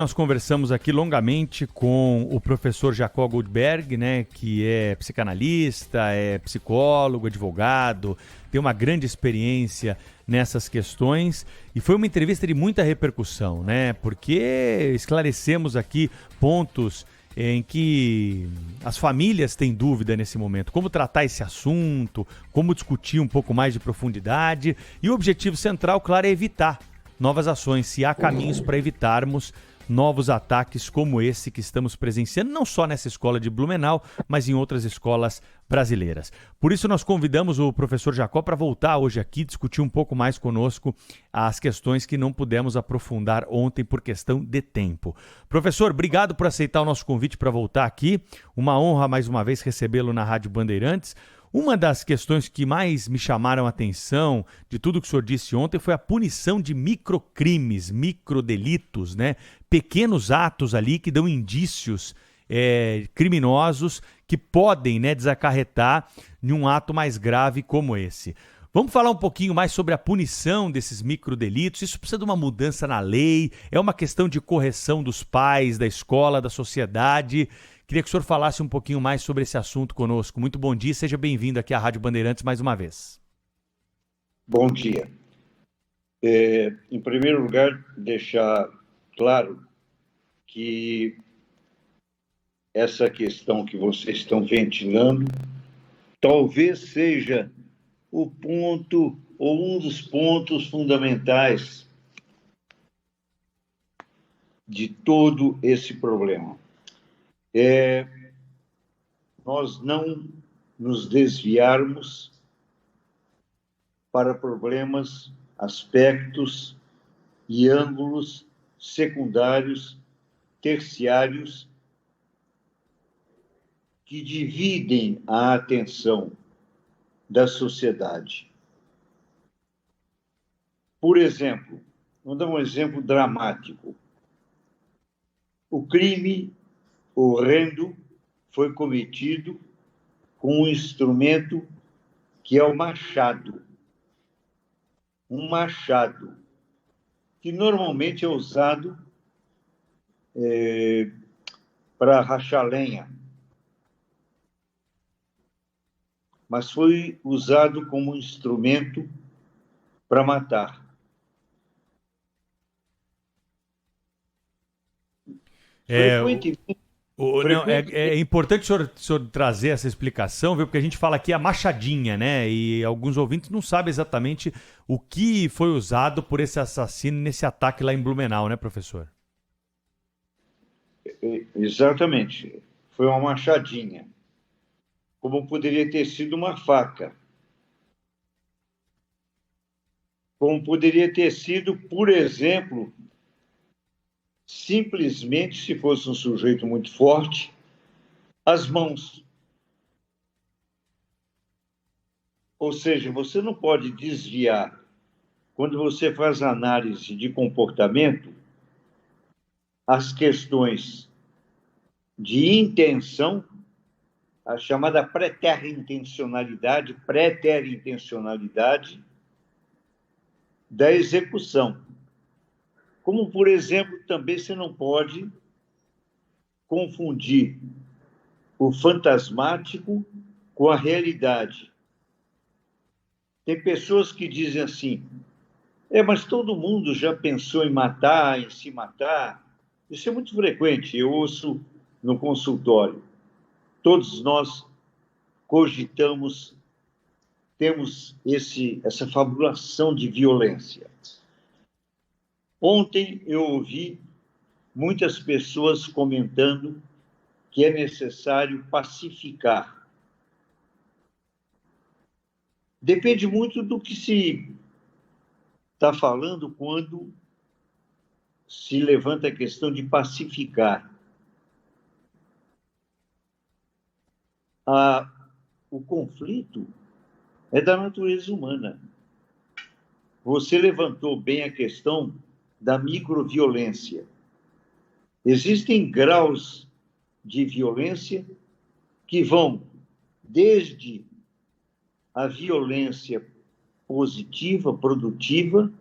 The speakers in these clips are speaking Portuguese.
Nós conversamos aqui longamente com o professor Jacó Goldberg, né, que é psicanalista, é psicólogo, advogado, tem uma grande experiência nessas questões e foi uma entrevista de muita repercussão, né, porque esclarecemos aqui pontos em que as famílias têm dúvida nesse momento, como tratar esse assunto, como discutir um pouco mais de profundidade e o objetivo central, claro, é evitar novas ações, se há caminhos para evitarmos novos ataques como esse que estamos presenciando, não só nessa escola de Blumenau, mas em outras escolas brasileiras. Por isso nós convidamos o professor Jacó para voltar hoje aqui, discutir um pouco mais conosco as questões que não pudemos aprofundar ontem por questão de tempo. Professor, obrigado por aceitar o nosso convite para voltar aqui. Uma honra mais uma vez recebê-lo na Rádio Bandeirantes. Uma das questões que mais me chamaram a atenção de tudo que o senhor disse ontem foi a punição de microcrimes, microdelitos, né? Pequenos atos ali que dão indícios criminosos que podem, né, desacarretar em um ato mais grave como esse. Vamos falar um pouquinho mais sobre a punição desses microdelitos. Isso precisa de uma mudança na lei? É uma questão de correção dos pais, da escola, da sociedade? Queria que o senhor falasse um pouquinho mais sobre esse assunto conosco. Muito bom dia, seja bem-vindo aqui à Rádio Bandeirantes mais uma vez. Bom dia. Em primeiro lugar, deixar claro que essa questão que vocês estão ventilando talvez seja o ponto ou um dos pontos fundamentais de todo esse problema. Nós não nos desviarmos para problemas, aspectos e ângulos secundários, terciários, que dividem a atenção da sociedade. Por exemplo, vamos dar um exemplo dramático. O crime horrendo foi cometido com um instrumento que é o machado. Um machado, que normalmente é usado para rachar lenha, mas foi usado como instrumento para matar. É importante o senhor trazer essa explicação, viu? Porque a gente fala aqui a machadinha, né? E alguns ouvintes não sabem exatamente o que foi usado por esse assassino nesse ataque lá em Blumenau, né, professor? Exatamente. Foi uma machadinha. Como poderia ter sido uma faca. Como poderia ter sido, por exemplo, simplesmente, se fosse um sujeito muito forte, as mãos. Ou seja, você não pode desviar, quando você faz análise de comportamento, as questões de intenção, a chamada preterintencionalidade da execução. Como, por exemplo, também você não pode confundir o fantasmático com a realidade. Tem pessoas que dizem assim, mas todo mundo já pensou em matar, em se matar. Isso é muito frequente, eu ouço no consultório. Todos nós cogitamos, temos essa fabulação de violência. Ontem eu ouvi muitas pessoas comentando que é necessário pacificar. Depende muito do que se está falando quando se levanta a questão de pacificar. O conflito é da natureza humana. Você levantou bem a questão da microviolência. Existem graus de violência que vão desde a violência positiva, produtiva,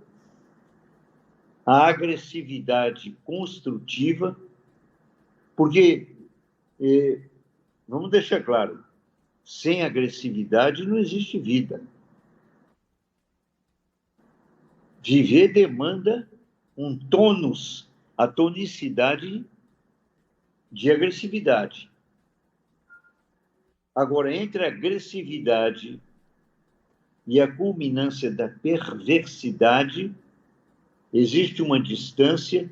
a agressividade construtiva, porque, vamos deixar claro, sem agressividade não existe vida. Viver demanda um tônus, a tonicidade de agressividade. Agora, entre a agressividade e a culminância da perversidade, existe uma distância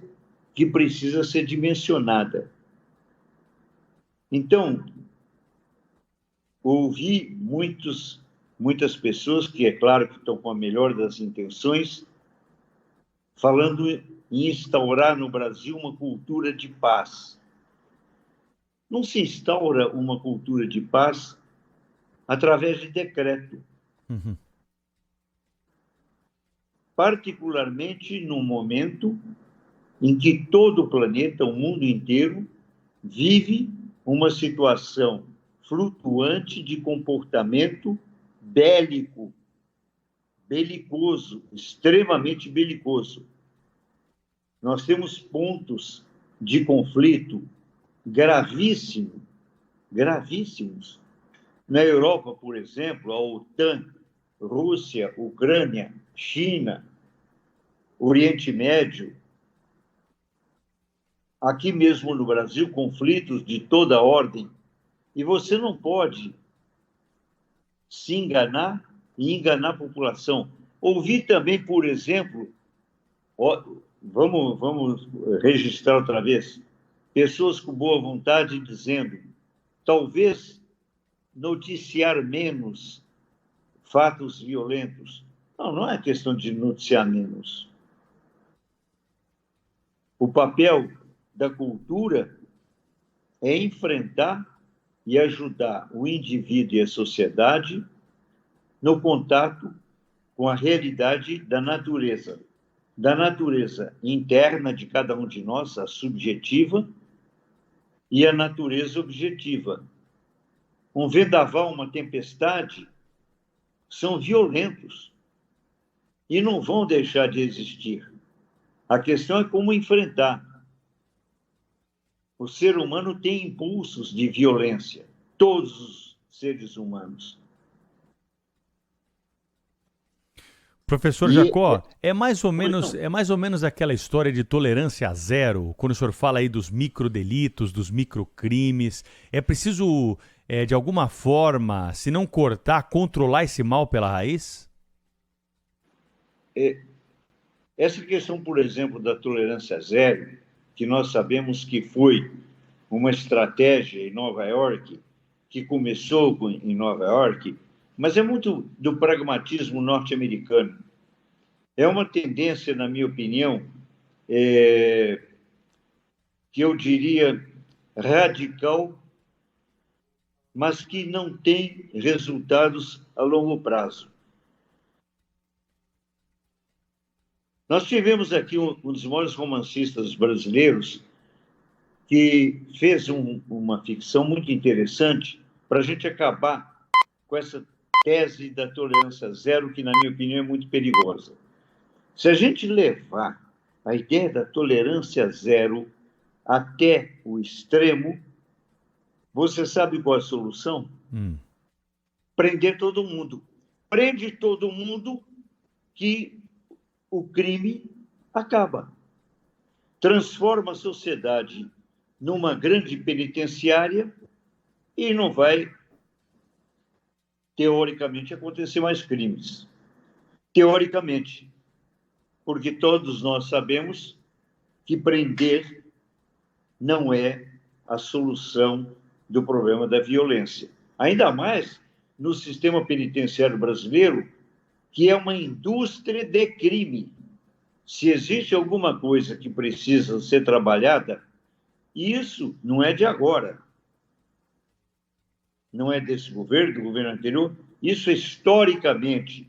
que precisa ser dimensionada. Então, ouvi muitas pessoas, que é claro que estão com a melhor das intenções, falando em instaurar no Brasil uma cultura de paz. Não se instaura uma cultura de paz através de decreto. Uhum. Particularmente no momento em que todo o planeta, o mundo inteiro, vive uma situação flutuante de comportamento bélico, belicoso, extremamente belicoso. Nós temos pontos de conflito gravíssimos. Na Europa, por exemplo, a OTAN, Rússia, Ucrânia, China, Oriente Médio. Aqui mesmo no Brasil, conflitos de toda ordem. E você não pode se enganar e enganar a população. Ouvi também, por exemplo, vamos registrar outra vez, pessoas com boa vontade dizendo, talvez noticiar menos fatos violentos. Não é questão de noticiar menos. O papel da cultura é enfrentar e ajudar o indivíduo e a sociedade no contato com a realidade da natureza interna de cada um de nós, a subjetiva, e a natureza objetiva. Um vendaval, uma tempestade, são violentos e não vão deixar de existir. A questão é como enfrentar. O ser humano tem impulsos de violência, todos os seres humanos. Professor Jacó, é mais ou menos aquela história de tolerância zero, quando o senhor fala aí dos microdelitos, dos microcrimes. É preciso, de alguma forma, se não cortar, controlar esse mal pela raiz? Essa questão, por exemplo, da tolerância zero, que nós sabemos que foi uma estratégia em Nova York, que começou em Nova York, mas é muito do pragmatismo norte-americano. É uma tendência, na minha opinião, que eu diria radical, mas que não tem resultados a longo prazo. Nós tivemos aqui um dos maiores romancistas brasileiros que fez uma ficção muito interessante para a gente acabar com essa tese da tolerância zero, que, na minha opinião, é muito perigosa. Se a gente levar a ideia da tolerância zero até o extremo, você sabe qual é a solução? Prender todo mundo. Prende todo mundo que o crime acaba. Transforma a sociedade numa grande penitenciária e não vai, teoricamente, acontecer mais crimes. Teoricamente. Porque todos nós sabemos que prender não é a solução do problema da violência. Ainda mais no sistema penitenciário brasileiro, que é uma indústria de crime. Se existe alguma coisa que precisa ser trabalhada, isso não é de agora. Não é desse governo, do governo anterior. Isso historicamente.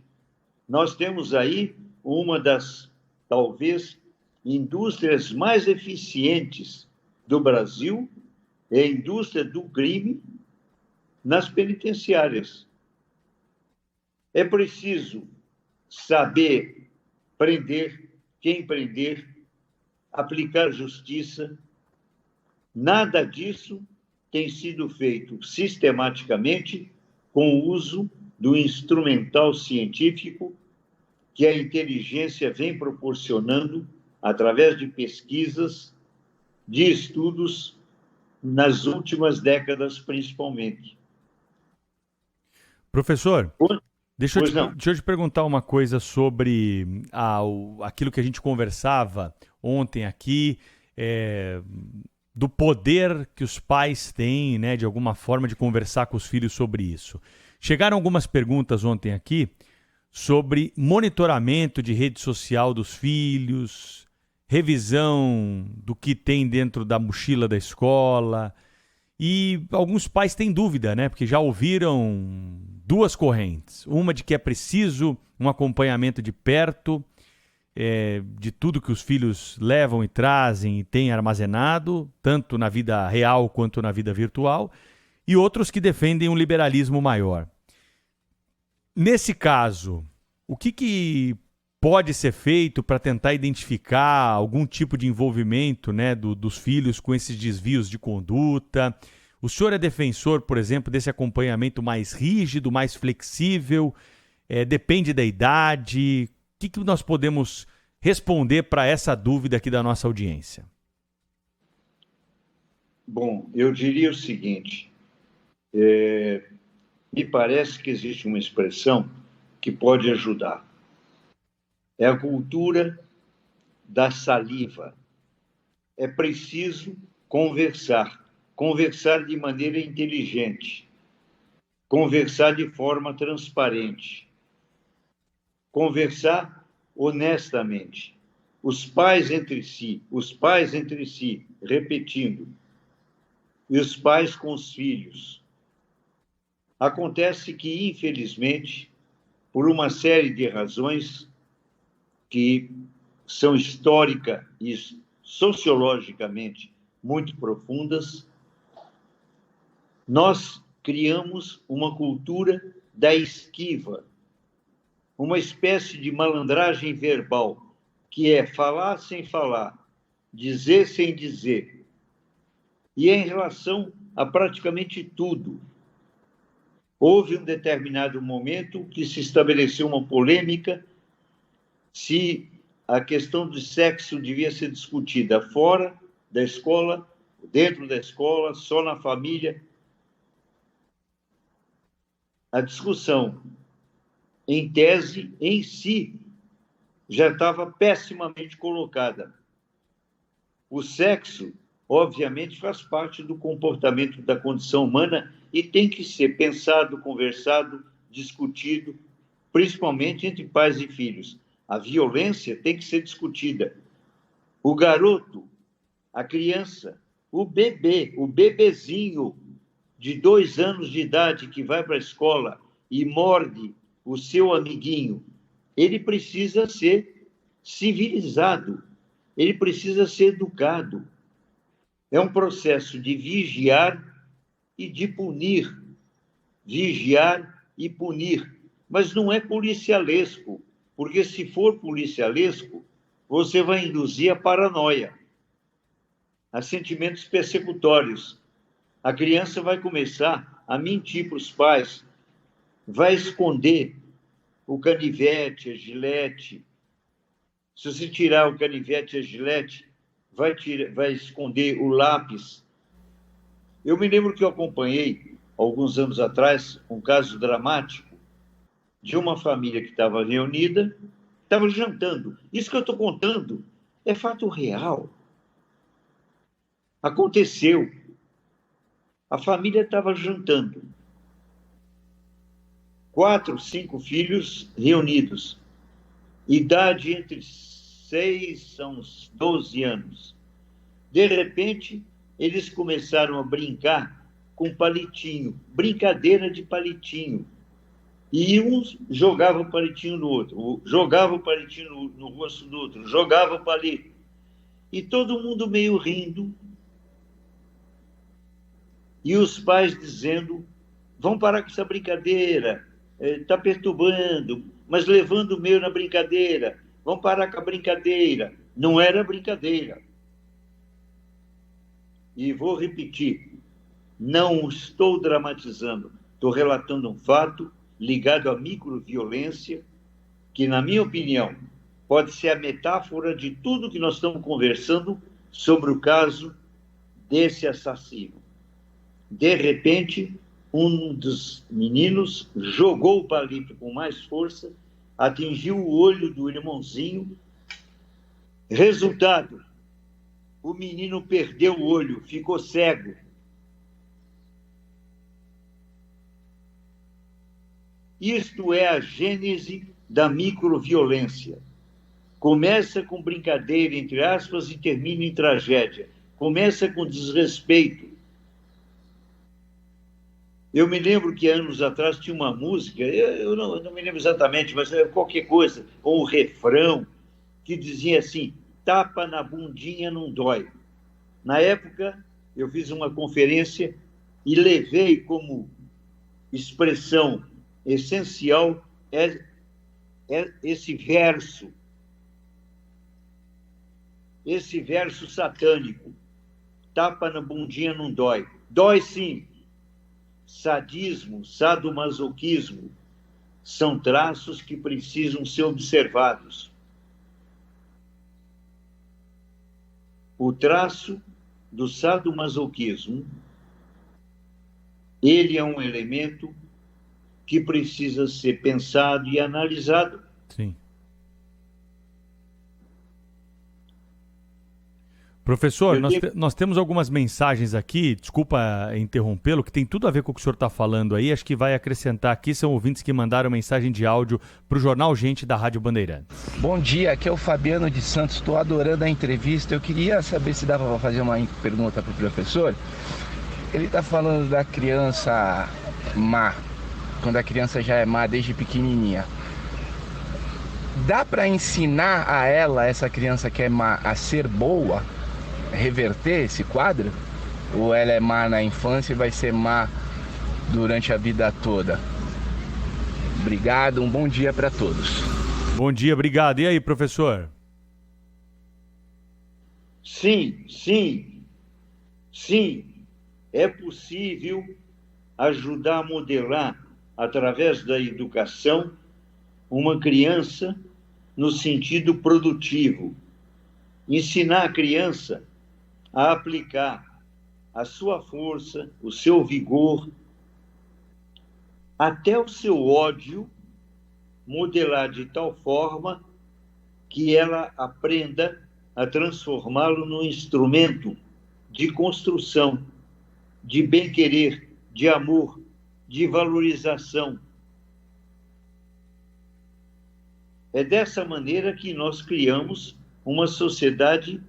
Nós temos aí uma das, talvez, indústrias mais eficientes do Brasil, é a indústria do crime nas penitenciárias. É preciso saber prender quem prender aplicar justiça. Nada disso tem sido feito sistematicamente com o uso do instrumental científico que a inteligência vem proporcionando através de pesquisas, de estudos, nas últimas décadas, principalmente. Professor, Pois deixa não. eu te perguntar uma coisa sobre aquilo que a gente conversava ontem aqui, do poder que os pais têm, né, de alguma forma, de conversar com os filhos sobre isso. Chegaram algumas perguntas ontem aqui sobre monitoramento de rede social dos filhos, revisão do que tem dentro da mochila da escola. E alguns pais têm dúvida, né? Porque já ouviram duas correntes. Uma de que é preciso um acompanhamento de perto de tudo que os filhos levam e trazem e têm armazenado, tanto na vida real quanto na vida virtual. E outros que defendem um liberalismo maior. Nesse caso, o que pode ser feito para tentar identificar algum tipo de envolvimento, né, dos filhos com esses desvios de conduta? O senhor é defensor, por exemplo, desse acompanhamento mais rígido, mais flexível? Depende da idade? O que nós podemos responder para essa dúvida aqui da nossa audiência? Bom, eu diria o seguinte, me parece que existe uma expressão que pode ajudar. É a cultura da saliva. É preciso conversar de maneira inteligente, conversar de forma transparente, conversar honestamente. Os pais entre si, repetindo, e os pais com os filhos. Acontece que, infelizmente, por uma série de razões que são histórica e sociologicamente muito profundas, nós criamos uma cultura da esquiva, uma espécie de malandragem verbal, que é falar sem falar, dizer sem dizer. E é em relação a praticamente tudo. Houve um determinado momento que se estabeleceu uma polêmica se a questão do sexo devia ser discutida fora da escola, dentro da escola, só na família. A discussão, em tese, em si, já estava pessimamente colocada. O sexo, obviamente, faz parte do comportamento da condição humana e tem que ser pensado, conversado, discutido, principalmente entre pais e filhos. A violência tem que ser discutida. O garoto, a criança, o bebê, o bebezinho de 2 anos de idade que vai para a escola e morde o seu amiguinho, ele precisa ser civilizado, ele precisa ser educado. É um processo de vigiar e de punir. Vigiar e punir. Mas não é policialesco, porque se for policialesco, você vai induzir a paranoia, a sentimentos persecutórios. A criança vai começar a mentir para os pais, vai esconder o canivete, a gilete. Se você tirar o canivete e a gilete, vai esconder o lápis. Eu me lembro que eu acompanhei, alguns anos atrás, um caso dramático de uma família que estava reunida, estava jantando. Isso que eu estou contando é fato real. Aconteceu. A família estava jantando. 4, 5 filhos reunidos. Idade entre 6 a uns 12 anos. De repente, eles começaram a brincar com palitinho, brincadeira de palitinho. E um jogava o palitinho no outro, jogava o palitinho no rosto do outro, jogava o palito. E todo mundo meio rindo. E os pais dizendo, vão parar com essa brincadeira, está perturbando, mas levando o meio na brincadeira, vão parar com a brincadeira. Não era brincadeira, e vou repetir, não estou dramatizando, estou relatando um fato ligado à microviolência, que, na minha opinião, pode ser a metáfora de tudo que nós estamos conversando sobre o caso desse assassino. De repente, um dos meninos jogou o palito com mais força, atingiu o olho do irmãozinho. Resultado, o menino perdeu o olho, ficou cego. Isto é a gênese da microviolência. Começa com brincadeira, entre aspas, e termina em tragédia. Começa com desrespeito. Eu me lembro que anos atrás tinha uma música, eu não me lembro exatamente, mas era qualquer coisa, ou um refrão, que dizia assim, tapa na bundinha não dói. Na época, eu fiz uma conferência e levei como expressão essencial esse verso satânico. Tapa na bundinha não dói. Dói sim. Sadismo, sadomasoquismo são traços que precisam ser observados. O traço do sadomasoquismo, ele é um elemento que precisa ser pensado e analisado. Sim. Professor, nós temos algumas mensagens aqui, desculpa interrompê-lo, que tem tudo a ver com o que o senhor está falando aí, acho que vai acrescentar aqui, são ouvintes que mandaram mensagem de áudio para o Jornal Gente da Rádio Bandeirantes. Bom dia, aqui é o Fabiano de Santos, estou adorando a entrevista, eu queria saber se dava para fazer uma pergunta para o professor. Ele está falando da criança má, quando a criança já é má desde pequenininha. Dá para ensinar a ela, essa criança que é má, a ser boa? Reverter esse quadro? Ou ela é má na infância e vai ser má durante a vida toda? Obrigado, um bom dia para todos. Bom dia, obrigado. E aí, professor? Sim. É possível ajudar a modelar, através da educação, uma criança no sentido produtivo. Ensinar a criança a aplicar a sua força, o seu vigor, até o seu ódio, modelar de tal forma que ela aprenda a transformá-lo num instrumento de construção, de bem-querer, de amor, de valorização. É dessa maneira que nós criamos uma sociedade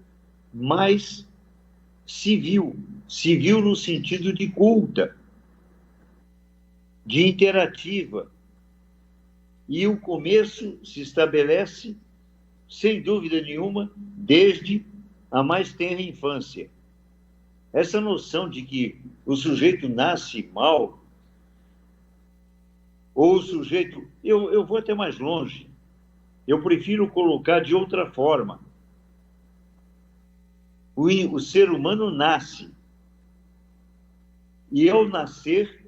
mais civil no sentido de culta, de interativa. E o começo se estabelece, sem dúvida nenhuma, desde a mais tenra infância. Essa noção de que o sujeito nasce mal, ou o sujeito... Eu vou até mais longe. Eu prefiro colocar de outra forma. O ser humano nasce. E, ao nascer,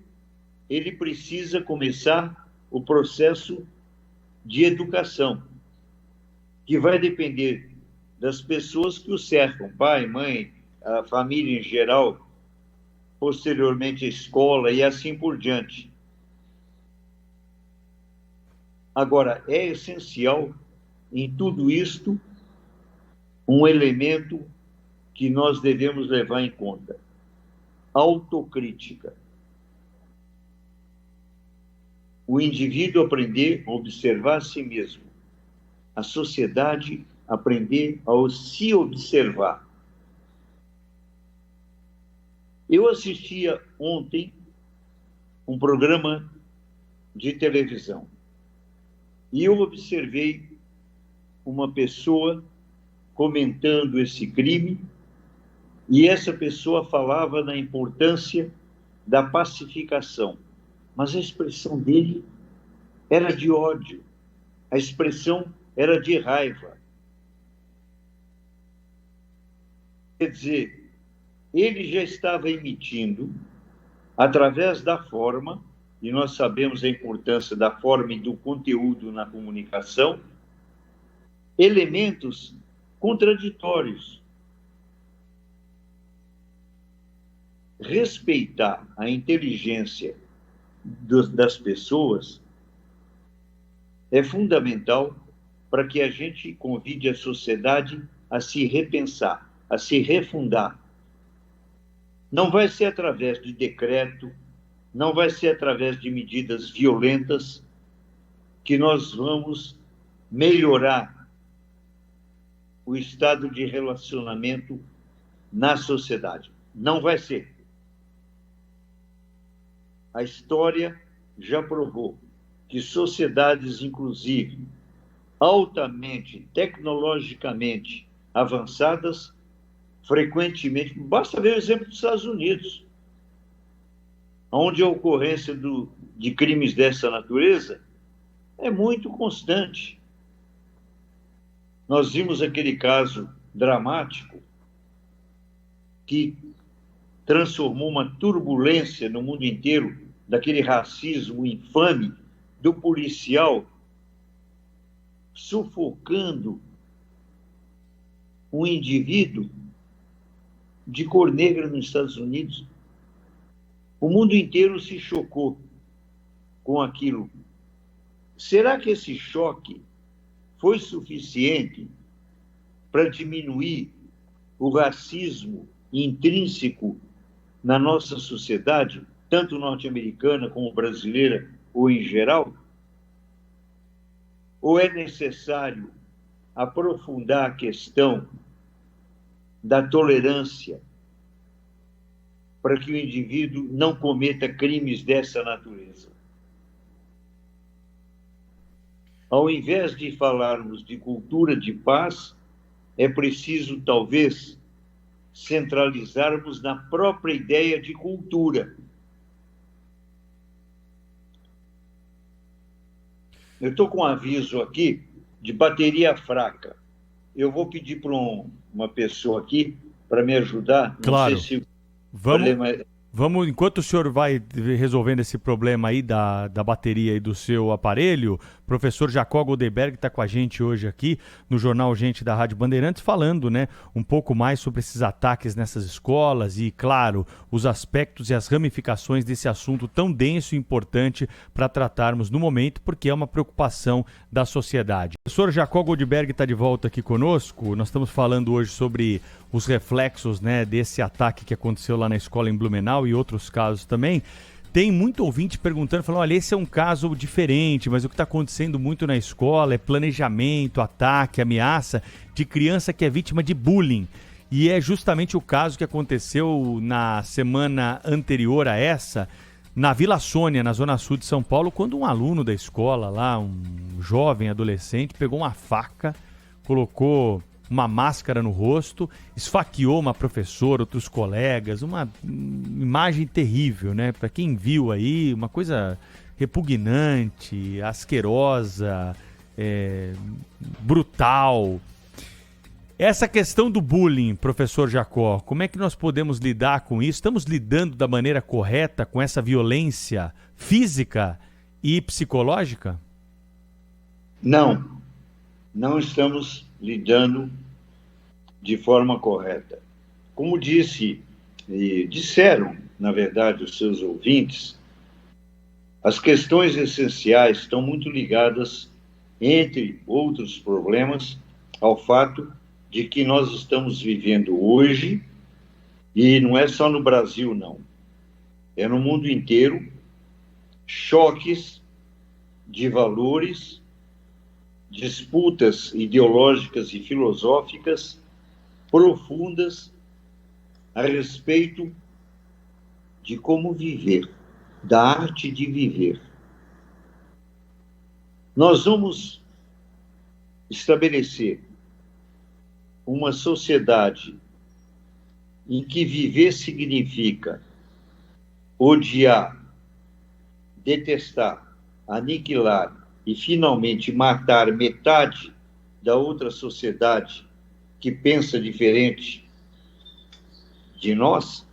ele precisa começar o processo de educação, que vai depender das pessoas que o cercam, pai, mãe, a família em geral, posteriormente a escola e assim por diante. Agora, é essencial em tudo isto um elemento que nós devemos levar em conta: autocrítica. O indivíduo aprender a observar a si mesmo, a sociedade aprender a se observar. Eu assistia ontem um programa de televisão e eu observei uma pessoa comentando esse crime, e essa pessoa falava da importância da pacificação, mas a expressão dele era de ódio, a expressão era de raiva. Quer dizer, ele já estava emitindo, através da forma, e nós sabemos a importância da forma e do conteúdo na comunicação, elementos contraditórios. Respeitar a inteligência das pessoas é fundamental para que a gente convide a sociedade a se repensar, a se refundar. Não vai ser através de decreto, não vai ser através de medidas violentas que nós vamos melhorar o estado de relacionamento na sociedade. Não vai ser. A história já provou que sociedades, inclusive, altamente, tecnologicamente avançadas, frequentemente, basta ver o exemplo dos Estados Unidos, onde a ocorrência de crimes dessa natureza é muito constante. Nós vimos aquele caso dramático que transformou uma turbulência no mundo inteiro, daquele racismo infame do policial sufocando um indivíduo de cor negra nos Estados Unidos. O mundo inteiro se chocou com aquilo. Será que esse choque foi suficiente para diminuir o racismo intrínseco na nossa sociedade, tanto norte-americana como brasileira ou em geral? Ou é necessário aprofundar a questão da tolerância para que o indivíduo não cometa crimes dessa natureza? Ao invés de falarmos de cultura de paz, é preciso, talvez, centralizarmos na própria ideia de cultura. Eu estou com um aviso aqui de bateria fraca. Eu vou pedir para uma pessoa aqui para me ajudar. Claro. Não sei se Vamos, enquanto o senhor vai resolvendo esse problema aí da bateria e do seu aparelho, o professor Jacó Goldberg está com a gente hoje aqui no Jornal Gente da Rádio Bandeirantes, falando, né, um pouco mais sobre esses ataques nessas escolas e, claro, os aspectos e as ramificações desse assunto tão denso e importante para tratarmos no momento, porque é uma preocupação da sociedade. O professor Jacó Goldberg está de volta aqui conosco. Nós estamos falando hoje sobre os reflexos, né, desse ataque que aconteceu lá na escola em Blumenau e outros casos também. Tem muito ouvinte perguntando, falando, olha, esse é um caso diferente, mas o que está acontecendo muito na escola é planejamento, ataque, ameaça de criança que é vítima de bullying. E é justamente o caso que aconteceu na semana anterior a essa, na Vila Sônia, na zona sul de São Paulo, quando um aluno da escola lá, um jovem adolescente, pegou uma faca, colocou uma máscara no rosto, esfaqueou uma professora, outros colegas, uma imagem terrível, né? Para quem viu aí, uma coisa repugnante, asquerosa, brutal. Essa questão do bullying, professor Jacó, como é que nós podemos lidar com isso? Estamos lidando da maneira correta com essa violência física e psicológica? Não estamos lidando de forma correta. Como disseram, na verdade, os seus ouvintes, as questões essenciais estão muito ligadas, entre outros problemas, ao fato de que nós estamos vivendo hoje, e não é só no Brasil, não, é no mundo inteiro, choques de valores, disputas ideológicas e filosóficas profundas a respeito de como viver, da arte de viver. Nós vamos estabelecer uma sociedade em que viver significa odiar, detestar, aniquilar e, finalmente, matar metade da outra sociedade que pensa diferente de nós,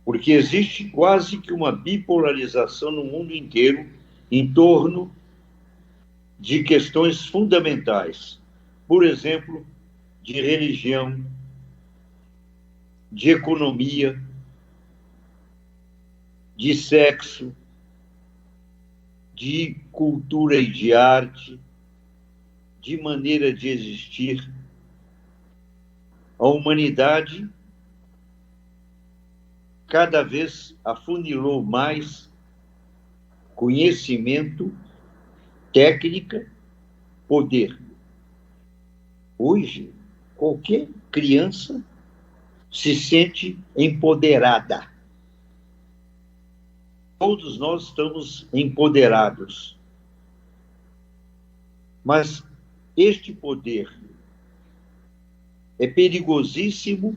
porque existe quase que uma bipolarização no mundo inteiro em torno de questões fundamentais, por exemplo, de religião, de economia, de sexo, de cultura e de arte, de maneira de existir. A humanidade cada vez afunilou mais conhecimento, técnica, poder. Hoje, qualquer criança se sente empoderada. Todos nós estamos empoderados. Mas este poder é perigosíssimo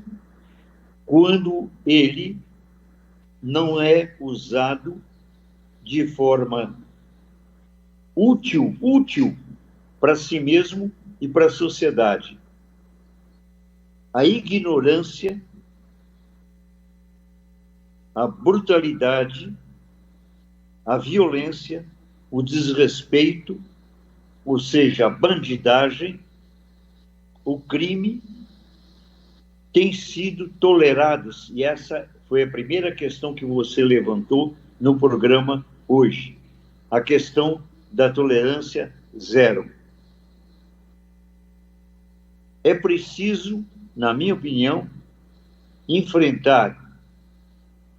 quando ele não é usado de forma útil para si mesmo e para a sociedade. A ignorância, a brutalidade, a violência, o desrespeito, ou seja, a bandidagem, o crime, têm sido tolerados. E essa foi a primeira questão que você levantou no programa hoje. A questão da tolerância zero. É preciso, na minha opinião, enfrentar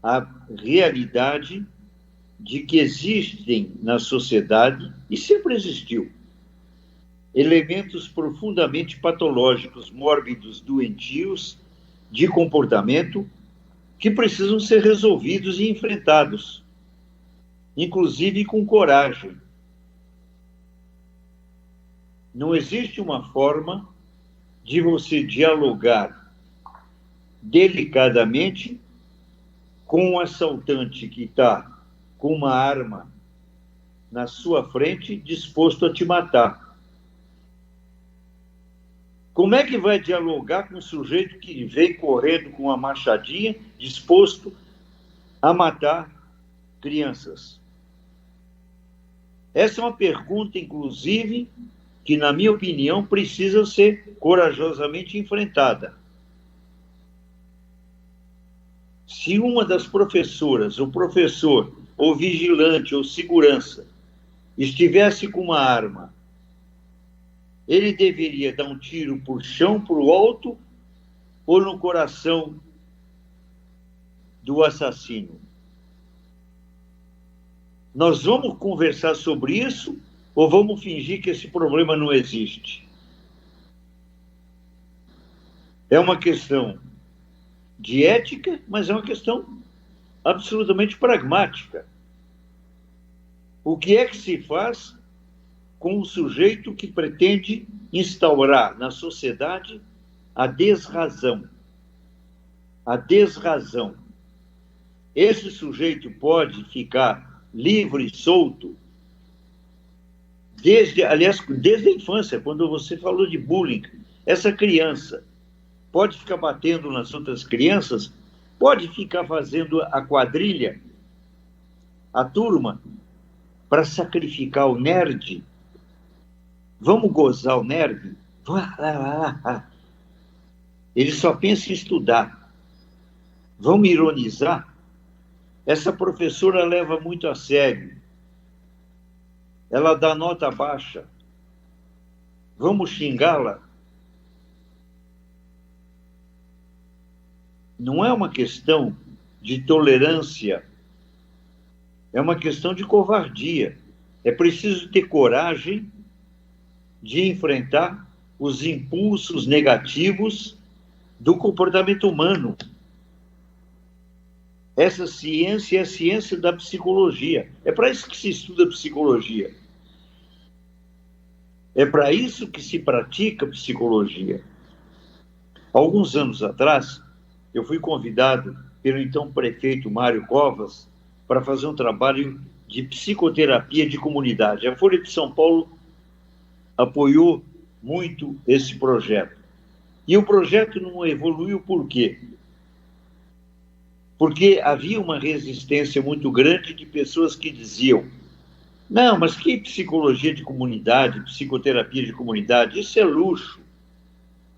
a realidade de que existem na sociedade, e sempre existiu, elementos profundamente patológicos, mórbidos, doentios, de comportamento, que precisam ser resolvidos e enfrentados, inclusive com coragem. Não existe uma forma de você dialogar delicadamente com um assaltante que está com uma arma na sua frente, disposto a te matar. Como é que vai dialogar com um sujeito que vem correndo com uma machadinha, disposto a matar crianças? Essa é uma pergunta, inclusive, que, na minha opinião, precisa ser corajosamente enfrentada. Se uma das professoras, ou professor, ou vigilante, ou segurança, estivesse com uma arma, ele deveria dar um tiro por chão, para o alto, ou no coração do assassino? Nós vamos conversar sobre isso ou vamos fingir que esse problema não existe? É uma questão de ética, mas é uma questão absolutamente pragmática. O que é que se faz com um sujeito que pretende instaurar na sociedade a desrazão? A desrazão. Esse sujeito pode ficar livre, solto, desde a infância, quando você falou de bullying. Essa criança pode ficar batendo nas outras crianças, pode ficar fazendo a quadrilha, a turma, para sacrificar o nerd. Vamos gozar o nerd? Ele só pensa em estudar. Vamos ironizar? Essa professora leva muito a sério. Ela dá nota baixa. Vamos xingá-la? Não é uma questão de tolerância, é uma questão de covardia. É preciso ter coragem de enfrentar os impulsos negativos do comportamento humano. Essa ciência é a ciência da psicologia. É para isso que se estuda psicologia. É para isso que se pratica psicologia. Alguns anos atrás, eu fui convidado pelo então prefeito Mário Covas para fazer um trabalho de psicoterapia de comunidade. A Folha de São Paulo apoiou muito esse projeto. E o projeto não evoluiu por quê? Porque havia uma resistência muito grande de pessoas que diziam: não, mas que psicologia de comunidade, psicoterapia de comunidade? Isso é luxo.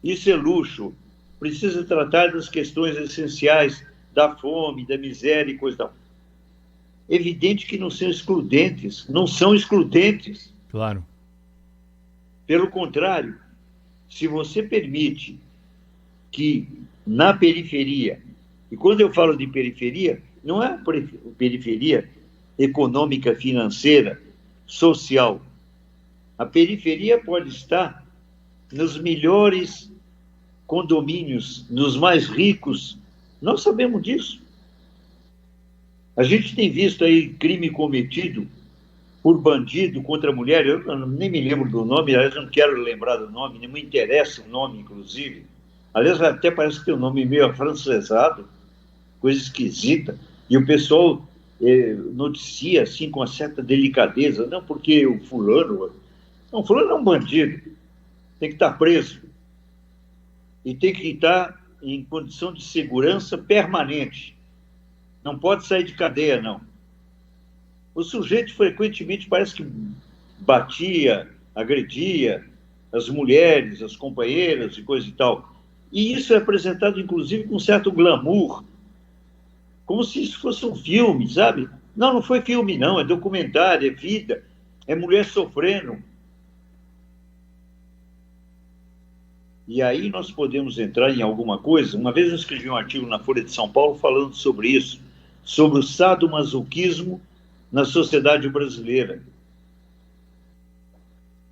Isso é luxo. Precisa tratar das questões essenciais da fome, da miséria e coisa tal. Evidente que não são excludentes. Não são excludentes. Claro. Pelo contrário, se você permite que na periferia, e quando eu falo de periferia, não é periferia econômica, financeira, social. A periferia pode estar nos melhores condomínios, nos mais ricos. Nós sabemos disso. A gente tem visto aí crime cometido por bandido contra mulher. Eu nem me lembro do nome, aliás, não quero lembrar do nome, nem me interessa o nome, inclusive. Aliás, até parece que tem um nome meio afrancesado, coisa esquisita. E o pessoal noticia assim com uma certa delicadeza. Não, porque o fulano... Não, o fulano é um bandido. Tem que estar preso. E tem que estar em condição de segurança permanente. Não pode sair de cadeia, não. O sujeito frequentemente parece que batia, agredia as mulheres, as companheiras e coisa e tal. E isso é apresentado, inclusive, com um certo glamour, como se isso fosse um filme, sabe? Não, não foi filme, não. É documentário, é vida, é mulher sofrendo. E aí nós podemos entrar em alguma coisa. Uma vez eu escrevi um artigo na Folha de São Paulo falando sobre isso, sobre o sadomasoquismo na sociedade brasileira.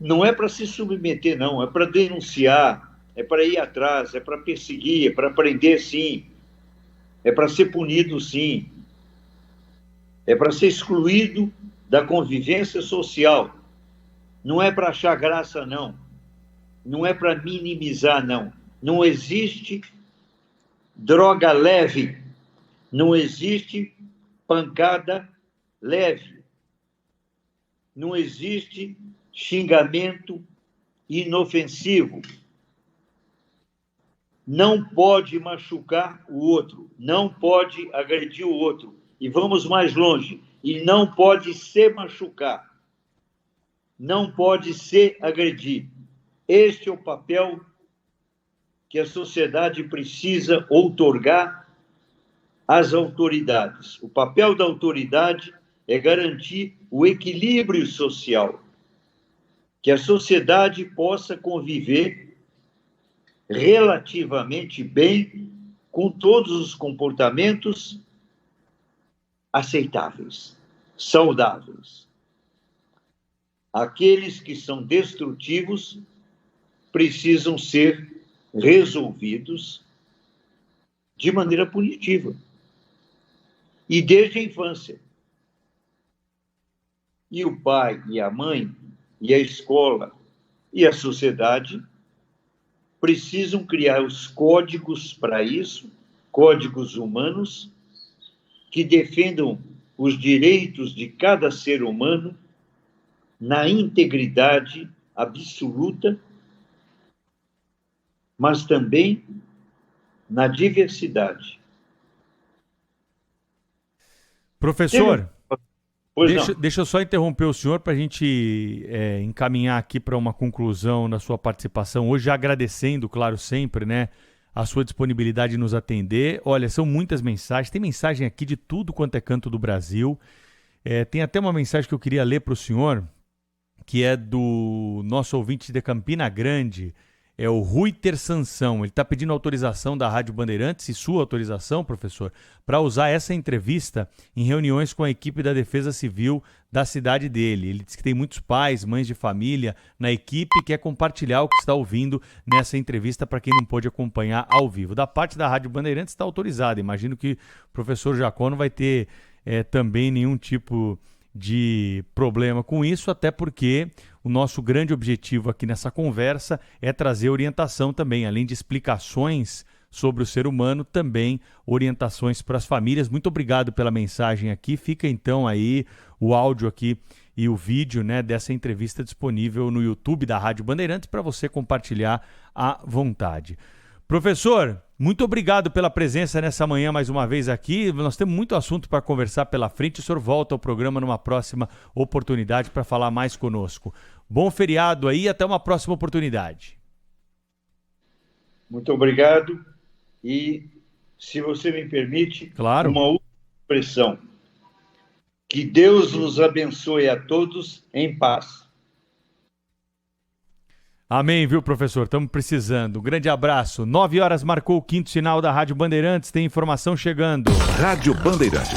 Não é para se submeter, não. É para denunciar, é para ir atrás, é para perseguir, é para prender, sim. É para ser punido, sim. É para ser excluído da convivência social. Não é para achar graça, não. Não é para minimizar, não. Não existe droga leve. Não existe pancada leve. Não existe xingamento inofensivo. Não pode machucar o outro. Não pode agredir o outro. E vamos mais longe. E não pode se machucar. Não pode se agredir. Este é o papel que a sociedade precisa outorgar às autoridades. O papel da autoridade é garantir o equilíbrio social, que a sociedade possa conviver relativamente bem com todos os comportamentos aceitáveis, saudáveis. Aqueles que são destrutivos precisam ser resolvidos de maneira punitiva. E desde a infância. E o pai e a mãe, e a escola, e a sociedade precisam criar os códigos para isso, códigos humanos, que defendam os direitos de cada ser humano na integridade absoluta, mas também na diversidade. Professor, deixa eu só interromper o senhor para a gente encaminhar aqui para uma conclusão da sua participação hoje, já agradecendo, claro, sempre, né, a sua disponibilidade de nos atender. Olha, são muitas mensagens, tem mensagem aqui de tudo quanto é canto do Brasil. Tem até uma mensagem que eu queria ler para o senhor, que é do nosso ouvinte de Campina Grande, é o Ruiter Sansão. Ele está pedindo autorização da Rádio Bandeirantes, e sua autorização, professor, para usar essa entrevista em reuniões com a equipe da Defesa Civil da cidade dele. Ele diz que tem muitos pais, mães de família na equipe e quer compartilhar o que está ouvindo nessa entrevista para quem não pôde acompanhar ao vivo. Da parte da Rádio Bandeirantes está autorizado. Imagino que o professor Jacó não vai ter também nenhum tipo de problema com isso, até porque o nosso grande objetivo aqui nessa conversa é trazer orientação também, além de explicações sobre o ser humano, também orientações para as famílias. Muito obrigado pela mensagem aqui. Fica então aí o áudio aqui e o vídeo, né, dessa entrevista disponível no YouTube da Rádio Bandeirantes para você compartilhar à vontade. Professor, muito obrigado pela presença nessa manhã mais uma vez aqui. Nós temos muito assunto para conversar pela frente. O senhor volta ao programa numa próxima oportunidade para falar mais conosco. Bom feriado aí e até uma próxima oportunidade. Muito obrigado. E, se você me permite, claro, uma última expressão. Que Deus nos abençoe a todos em paz. Amém, viu, professor? Estamos precisando. Um grande abraço. 9 horas marcou o quinto sinal da Rádio Bandeirantes. Tem informação chegando. Rádio Bandeirantes.